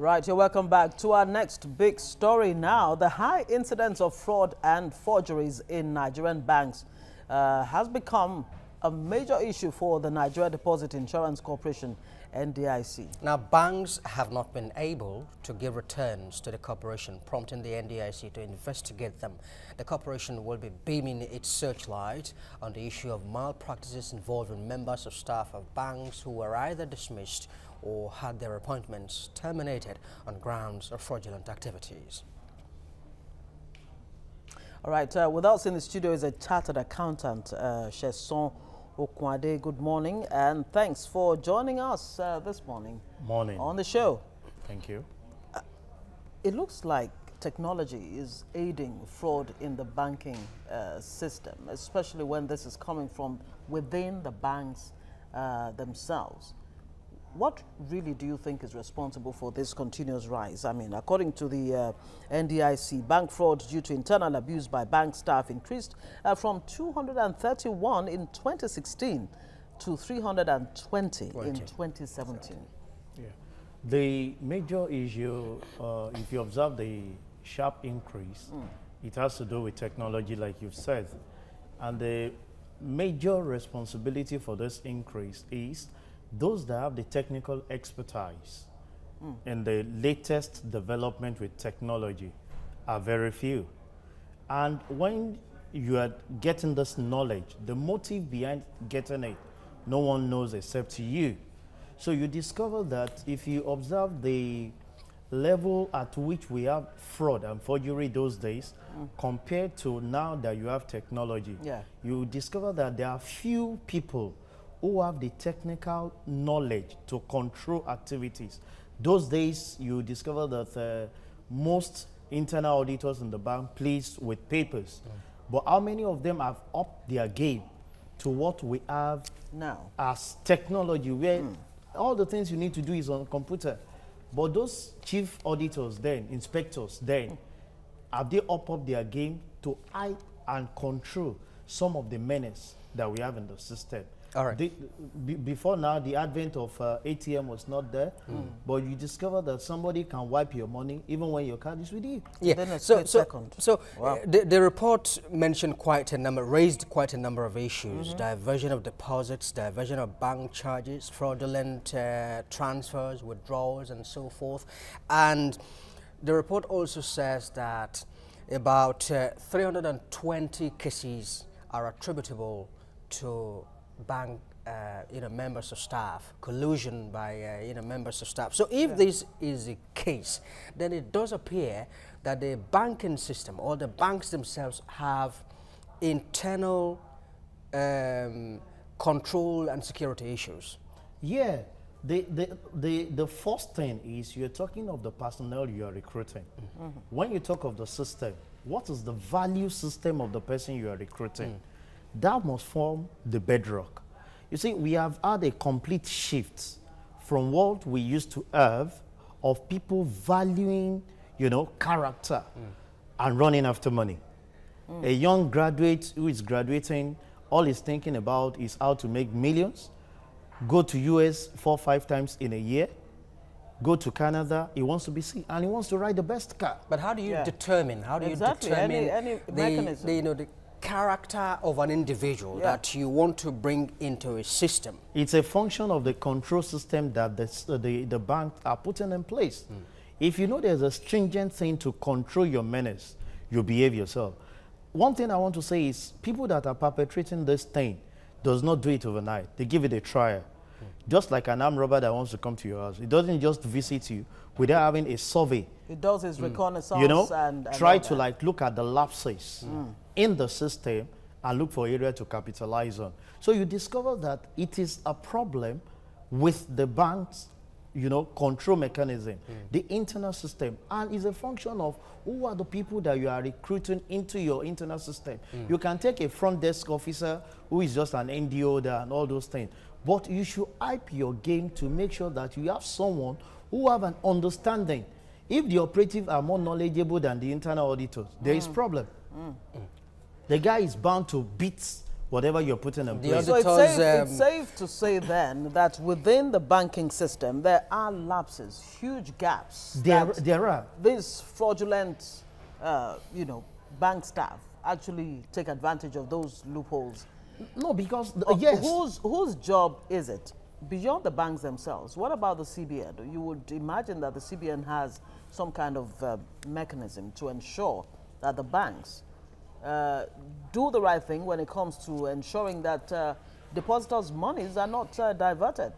Right, you're welcome back to our next big story now. The high incidence of fraud and forgeries in Nigerian banks has become a major issue for the Nigeria Deposit Insurance Corporation, NDIC. Now, banks have not been able to give returns to the corporation, prompting the NDIC to investigate them. The corporation will be beaming its searchlight on the issue of malpractices involving members of staff of banks who were either dismissed or had their appointments terminated on grounds of fraudulent activities. All right, with us in the studio is a chartered accountant, Sheson Okwade. Good morning, and thanks for joining us this morning. Morning. On the show. Thank you. It looks like technology is aiding fraud in the banking system, especially when this is coming from within the banks themselves. What really do you think is responsible for this continuous rise? I mean, according to the NDIC, bank fraud due to internal abuse by bank staff increased from 231 in 2016 to 320 in 2017. Yeah. The major issue, if you observe the sharp increase, it has to do with technology, like you've said. And the major responsibility for this increase is those that have the technical expertise in the latest development with technology are very few. And when you are getting this knowledge, the motive behind getting it, no one knows except you. So you discover that if you observe the level at which we have fraud and forgery those days, compared to now that you have technology, you discover that there are few people who have the technical knowledge to control activities. Those days, you discover that most internal auditors in the bank pleased with papers. But how many of them have upped their game to what we have now as technology, where all the things you need to do is on a computer? But those chief auditors then, inspectors then, have they upped their game to hide and control some of the menace that we have in the system? All right. Before now, the advent of ATM was not there, but you discover that somebody can wipe your money even when your card is with you. Yeah. Wow. The report mentioned raised quite a number of issues: diversion of deposits, diversion of bank charges, fraudulent transfers, withdrawals, and so forth. And the report also says that about 320 cases are attributable to bank members of staff, collusion by members of staff. So if this is the case, then it does appear that the banking system or the banks themselves have internal control and security issues. Yeah, the first thing is you're talking of the personnel you are recruiting. When you talk of the system, what is the value system of the person you are recruiting? That must form the bedrock. You see, we have had a complete shift from what we used to have of people valuing, character and running after money. A young graduate who is graduating, all he's thinking about is how to make millions, go to US 4 or 5 times in a year, go to Canada, he wants to be seen, and he wants to ride the best car. But how do you determine, any mechanism? the character of an individual that you want to bring into a system? It's a function of the control system that the banks are putting in place. If you know there's a stringent thing to control your menace, you behave yourself. One thing I want to say is people that are perpetrating this thing does not do it overnight. They give it a trial. Just like an armed robber that wants to come to your house. It doesn't just visit you without having a survey. It does his reconnaissance and try to look at the lapses in the system and look for area to capitalize on. So you discover that it is a problem with the bank's control mechanism, the internal system, and is a function of who are the people that you are recruiting into your internal system. You can take a front desk officer who is just an NDO there and all those things, but you should hype your game to make sure that you have someone who have an understanding. If the operatives are more knowledgeable than the internal auditors, there is problem. The guy is bound to beat whatever you're putting in place. So it's safe to say then that within the banking system, there are lapses, huge gaps. There are. These fraudulent, bank staff actually take advantage of those loopholes. No, because, yes. Whose job is it? Beyond the banks themselves, what about the CBN? You would imagine that the CBN has some kind of mechanism to ensure that the banks do the right thing when it comes to ensuring that depositors' monies are not diverted.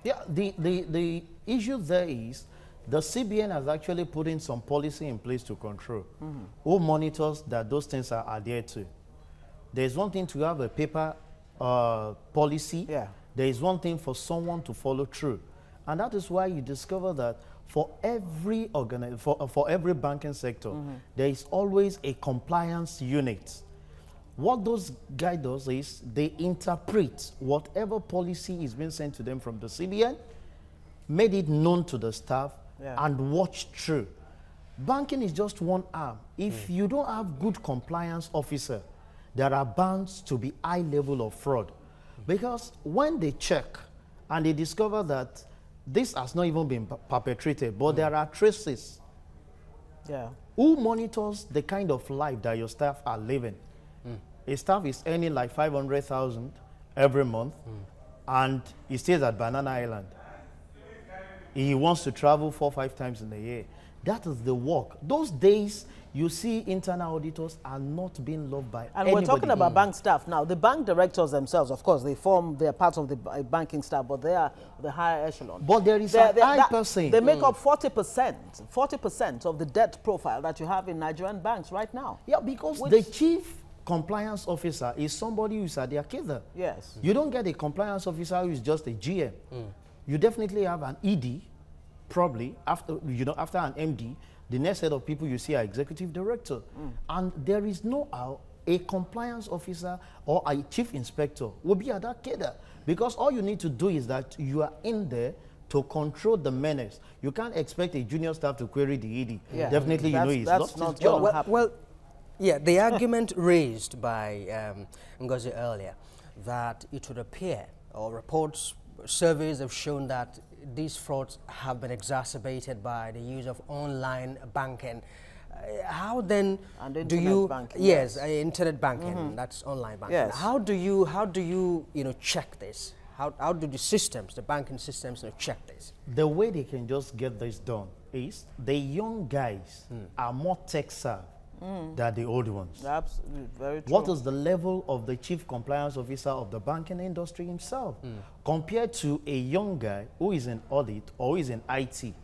Yeah, the issue there is the CBN has actually put in some policy in place to control who monitors that those things are adhered to. There's one thing to have a paper policy. Yeah. There is one thing for someone to follow through. And that is why you discover that for every for every banking sector, there is always a compliance unit. What those guys do is they interpret whatever policy is being sent to them from the CBN, made it known to the staff, and watch through. Banking is just one arm. If you don't have good compliance officer, there are bound to be high level of fraud. Because when they check and they discover that this has not even been perpetrated, but there are traces. Yeah. Who monitors the kind of life that your staff are living? A staff is earning like 500,000 every month, and he stays at Banana Island. He wants to travel 4 or 5 times in a year. That is the work. Those days, you see internal auditors are not being loved by anybody. And we're talking about bank staff now. The bank directors themselves, of course, they're part of the banking staff, but they are the higher echelon. But there is a high percent. They make up 40% of the debt profile that you have in Nigerian banks right now. Yeah, because the chief compliance officer is somebody who's at their cadre. Yes. You don't get a compliance officer who is just a GM. You definitely have an ED, probably, after an MD. The next set of people you see are executive director. And there is no a compliance officer or a chief inspector will be at that cadre. Because all you need to do is that you are in there to control the menace. You can't expect a junior staff to query the ED. Yeah. Definitely, he's lost his job. Well, yeah, the argument raised by Ngozi earlier that it would appear, or reports, surveys have shown that these frauds have been exacerbated by the use of online banking. How then do you? Banking, yes, internet banking. That's online banking. Yes. How do you check this? How do the systems, the banking systems, check this? The way they can just get this done is the young guys are more tech savvy than the old ones. Absolutely, very true. What is the level of the chief compliance officer of the banking industry himself compared to a young guy who is in audit or who is in IT?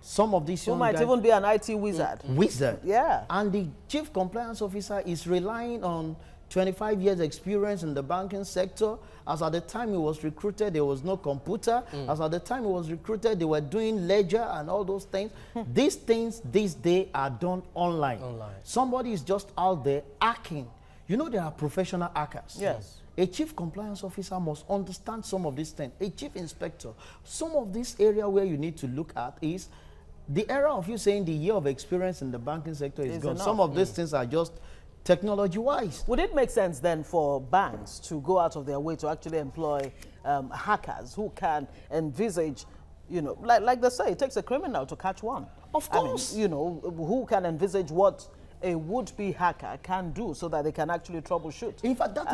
Some of these young guys might even be an IT wizard. Yeah. And the chief compliance officer is relying on 25 years experience in the banking sector. As at the time he was recruited, there was no computer. As at the time he was recruited, they were doing ledger and all those things. These things these days are done online. Somebody is just out there hacking. You know, there are professional hackers. Yes. A chief compliance officer must understand some of these things. A chief inspector. Some of this area where you need to look at is the era of you saying the year of experience in the banking sector is gone. Enough. Some of these things are just technology-wise. Would it make sense then for banks to go out of their way to actually employ hackers who can envisage, like they say, it takes a criminal to catch one. Of course. I mean, who can envisage what a would-be hacker can do so that they can actually troubleshoot. In fact, that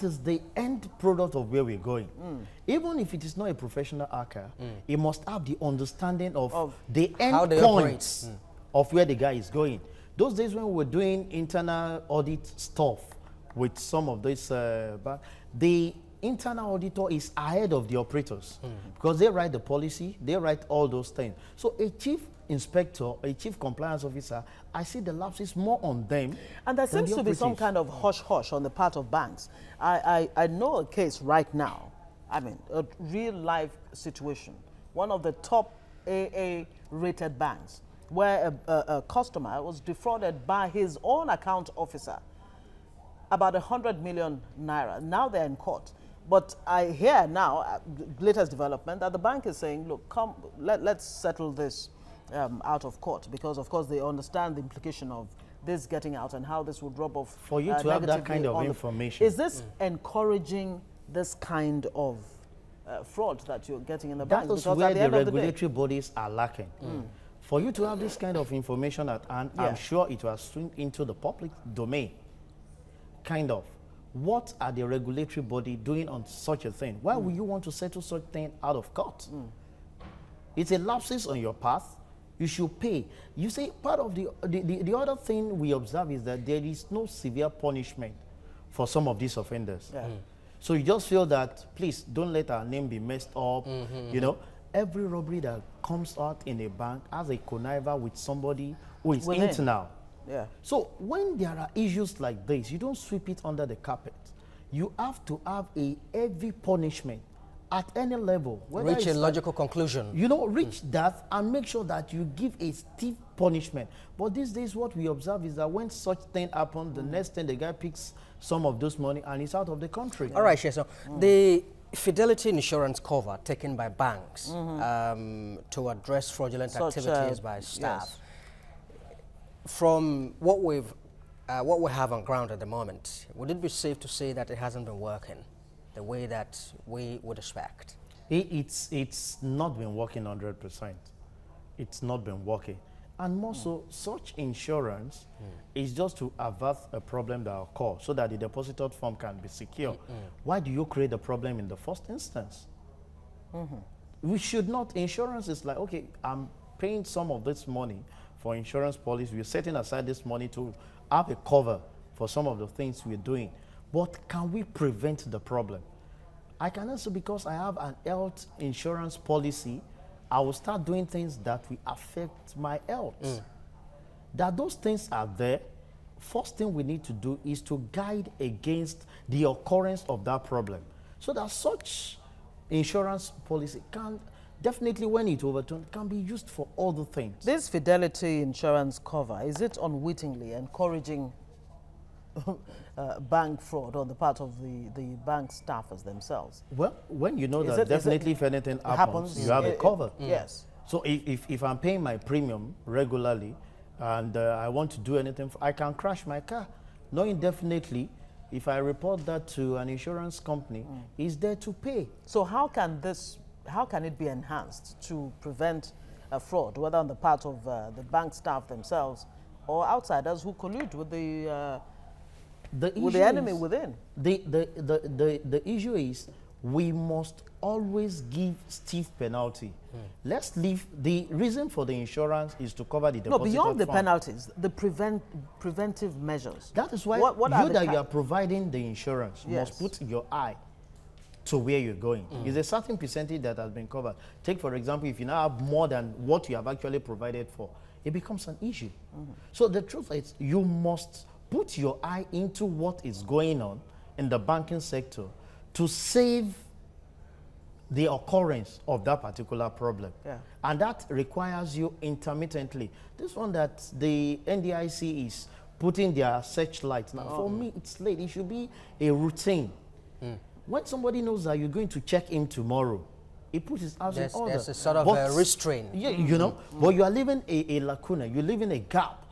is the end product of where we're going. Even if it is not a professional hacker, it must have the understanding of the end points of where the guy is going. Those days when we were doing internal audit stuff with some of this, the internal auditor is ahead of the operators because they write the policy, they write all those things. So a chief inspector, a chief compliance officer, I see the lapses more on them. And there seems to be some kind of hush-hush on the part of banks. I know a case right now, I mean, a real-life situation, one of the top AA-rated banks, where a customer was defrauded by his own account officer about 100 million naira. Now they're in court. But I hear now, latest development, that the bank is saying, look, come, let's settle this out of court, because, of course, they understand the implication of this getting out and how this would rub off for you to have that kind of information. Is this encouraging this kind of fraud that you're getting in the bank? That is where the regulatory bodies are lacking. For you to have this kind of information at hand, I'm sure it will swing into the public domain. Kind of. What are the regulatory body doing on such a thing? Why would you want to settle such thing out of court? It's a lapses on your path. You should pay. You see, part of the other thing we observe is that there is no severe punishment for some of these offenders. So you just feel that, please, don't let our name be messed up. You know, every robbery that comes out in a bank has a conniver with somebody who is internal. So when there are issues like this, you don't sweep it under the carpet. You have to have a heavy punishment at any level. Reach a logical conclusion. You know, reach that and make sure that you give a stiff punishment. But these days, what we observe is that when such thing happens, the next thing the guy picks some of those money and is out of the country. All right, so the Fidelity Insurance cover taken by banks to address fraudulent activities by staff. From what we have on ground at the moment, would it be safe to say that it hasn't been working the way that we would expect? It's not been working 100%. It's not been working. And more so, such insurance is just to avert a problem that occurs so that the deposited fund can be secure. Why do you create the problem in the first instance? We should not. Insurance is like, okay, I'm paying some of this money for insurance policy. We're setting aside this money to have a cover for some of the things we're doing. But can we prevent the problem? I can answer because I have an health insurance policy. I will start doing things that will affect my health. That those things are there. First thing we need to do is to guide against the occurrence of that problem. So that such insurance policy can definitely, when it overturned, can be used for other things. This Fidelity Insurance cover, is it unwittingly encouraging bank fraud on the part of the bank staffers themselves? Well, when you know that definitely if anything happens, you have a cover. Yes. So if I'm paying my premium regularly and I want to do anything, I can crash my car. Knowing definitely, if I report that to an insurance company, it's there to pay. So how can it be enhanced to prevent fraud, whether on the part of the bank staff themselves or outsiders who collude with the enemy within? The issue is we must always give stiff penalty. Let's leave. The reason for the insurance is to cover the deposited beyond the fund. Penalties, the preventive measures. That is why you are providing the insurance, you must put your eye to where you're going. There's a certain percentage that has been covered. Take, for example, if you now have more than what you have actually provided for, it becomes an issue. So the truth is, you must put your eye into what is going on in the banking sector to save the occurrence of that particular problem. And that requires you intermittently. This one that the NDIC is putting their searchlight now, for me, it's late. It should be a routine. When somebody knows that you're going to check him tomorrow, he puts his house in order. There's a sort of a restraint. Yeah, you know, but you are leaving a lacuna, you're leaving a gap.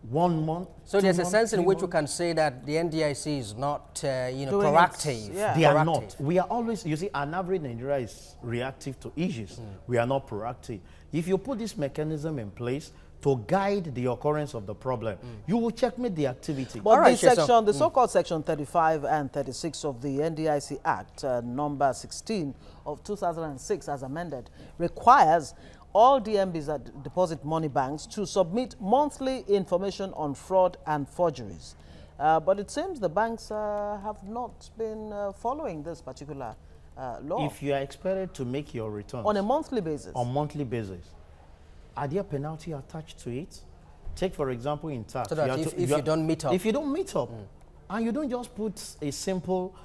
1 month. So there's a sense in which we can say that the NDIC is not, proactive. They are not. We are always, you see, an average Nigeria is reactive to issues. We are not proactive. If you put this mechanism in place to guide the occurrence of the problem, you will checkmate the activity. But the so-called Section 35 and 36 of the NDIC Act, number 16 of 2006 as amended, requires all DMBs that deposit money banks to submit monthly information on fraud and forgeries. But it seems the banks have not been following this particular law. If you are expected to make your returns on a monthly basis, are there penalty attached to it? Take, for example, in tax. So that if you don't meet up. If you don't meet up, and you don't just put a simple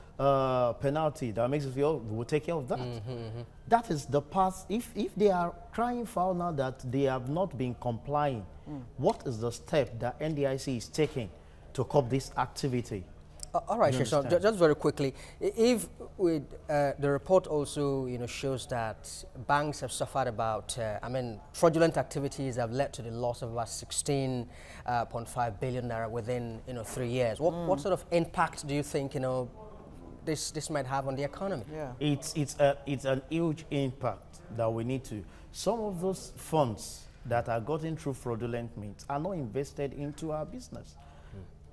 penalty that makes you feel, we'll take care of that. That is the path. If they are crying foul now that they have not been complying, what is the step that NDIC is taking to curb this activity? All right, Sheson, just very quickly, if we, the report also shows that banks have suffered about, fraudulent activities have led to the loss of about 16.5 billion naira within 3 years. What sort of impact do you think this might have on the economy? Yeah, it's an huge impact that we need to. Some of those funds that are gotten through fraudulent means are not invested into our business.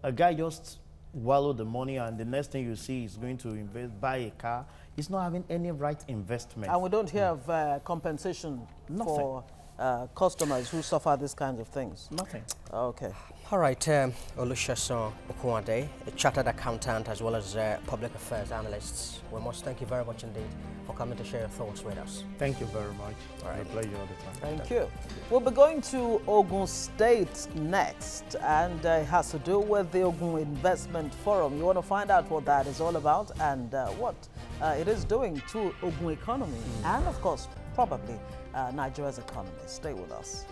A guy just wallow the money, and the next thing you see is going to invest, buy a car. He's not having any right investment. And we don't hear of compensation for customers who suffer these kinds of things. Nothing. Okay. All right, Olusegun Okunwade, a chartered accountant as well as public affairs analyst. We must thank you very much indeed for coming to share your thoughts with us. Thank you very much. All right. It's a pleasure all the time. Thank you. We'll be going to Ogun State next, and it has to do with the Ogun Investment Forum. You want to find out what that is all about and what it is doing to Ogun economy and, of course, probably Nigeria's economy. Stay with us.